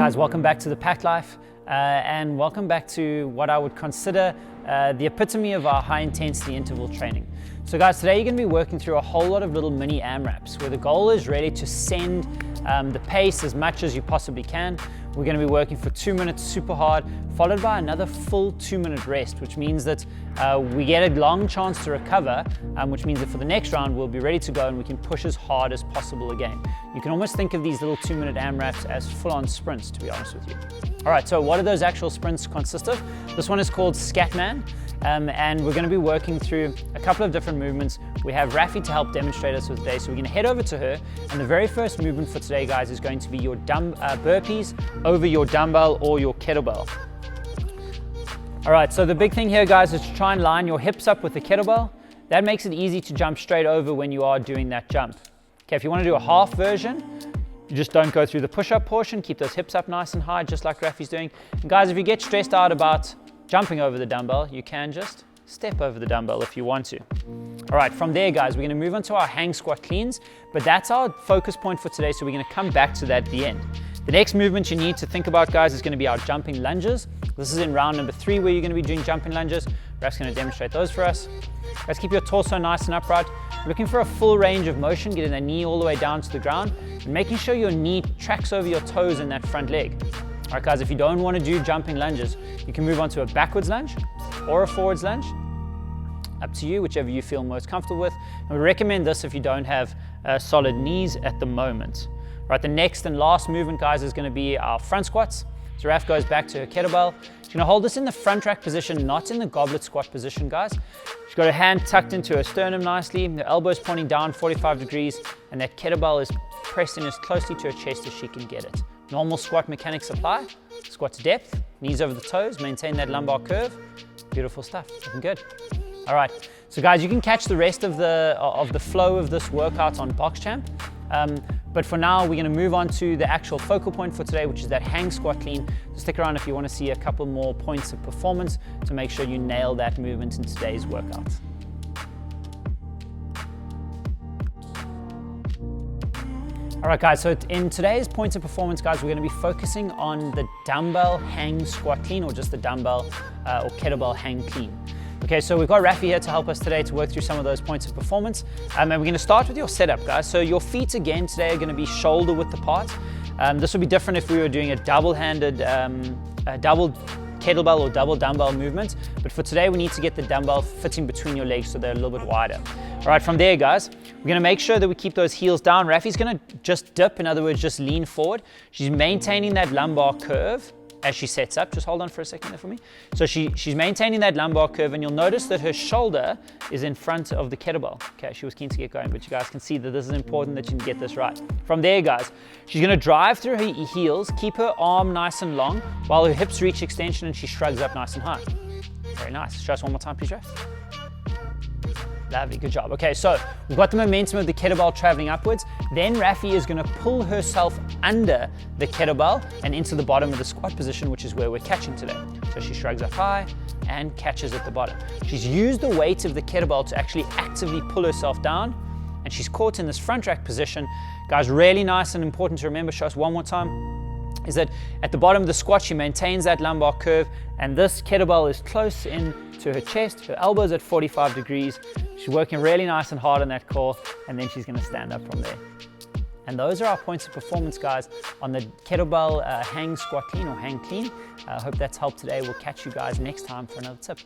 guys, welcome back to the Pack Life and welcome back to what I would consider the epitome of our high intensity interval training. So guys, today you're going to be working through a whole lot of little mini AMRAPs where the goal is really to send the pace as much as you possibly can. We're going to be working for 2 minutes super hard, followed by another full 2-minute rest, which means that we get a long chance to recover, which means that for the next round we'll be ready to go and we can push as hard as possible again. You can almost think of these little 2-minute AMRAPs as full-on sprints, to be honest with you. All right, so what do those actual sprints consist of? This one is called Skatman. And we're going to be working through a couple of different movements. We have Rafi to help demonstrate us with today, so we're going to head over to her. And the very first movement for today, guys, is going to be your burpees over your dumbbell or your kettlebell. All right, so the big thing here, guys, is to try and line your hips up with the kettlebell. That makes it easy to jump straight over when you are doing that jump. Okay, if you want to do a half version, you just don't go through the push-up portion. Keep those hips up nice and high, just like Rafi's doing. And guys, if you get stressed out about jumping over the dumbbell, you can just step over the dumbbell if you want to. All right, from there, guys, we're going to move on to our hang squat cleans, but that's our focus point for today, so we're going to come back to that at the end. The next movement you need to think about, guys, is going to be our jumping lunges. This is in round number 3 where you're going to be doing jumping lunges. Raf's going to demonstrate those for us. Guys, keep your torso nice and upright. We're looking for a full range of motion, getting the knee all the way down to the ground and making sure your knee tracks over your toes in that front leg. All right, guys, if you don't want to do jumping lunges, you can move on to a backwards lunge or a forwards lunge. Up to you, whichever you feel most comfortable with. And we recommend this if you don't have solid knees at the moment. All right, the next and last movement, guys, is going to be our front squats. So Raf goes back to her kettlebell. She's going to hold this in the front rack position, not in the goblet squat position, guys. She's got her hand tucked into her sternum nicely, the elbows pointing down 45 degrees, and that kettlebell is pressed in as closely to her chest as she can get it. Normal squat mechanics apply. Squat to depth, knees over the toes, maintain that lumbar curve. Beautiful stuff, looking good. All right, so guys, you can catch the rest of the flow of this workout on BoxChamp. But for now, we're going to move on to the actual focal point for today, which is that hang squat clean. So stick around if you want to see a couple more points of performance to make sure you nail that movement in today's workout. All right, guys, so in today's points of performance, guys, we're going to be focusing on the dumbbell hang squat clean, or just the dumbbell or kettlebell hang clean. Okay, so we've got Rafi here to help us today to work through some of those points of performance. And we're going to start with your setup, guys. So your feet again today are going to be shoulder width apart. This would be different if we were doing a double-handed, double kettlebell or double dumbbell movement. But for today, we need to get the dumbbell fitting between your legs so they're a little bit wider. All right, from there, guys, we're going to make sure that we keep those heels down. Rafi's going to just dip, in other words, just lean forward. She's maintaining that lumbar curve as she sets up. Just hold on for a second there for me. So she's maintaining that lumbar curve, and you'll notice that her shoulder is in front of the kettlebell. Okay, she was keen to get going, but you guys can see that this is important that you can get this right. From there, guys, she's going to drive through her heels, keep her arm nice and long while her hips reach extension and she shrugs up nice and high. Very nice. Show us one more time, please, Raf. Lovely, good job. Okay, so we've got the momentum of the kettlebell traveling upwards. Then Rafi is going to pull herself under the kettlebell and into the bottom of the squat position, which is where we're catching today. So she shrugs up high and catches at the bottom. She's used the weight of the kettlebell to actually actively pull herself down, and she's caught in this front rack position. Guys, really nice and important to remember, show us one more time, is that at the bottom of the squat, she maintains that lumbar curve, and this kettlebell is close in to her chest, her elbows at 45 degrees. She's working really nice and hard on that core, and then she's going to stand up from there. And those are our points of performance, guys, on the kettlebell hang squat clean or hang clean. I hope that's helped today. We'll catch you guys next time for another tip.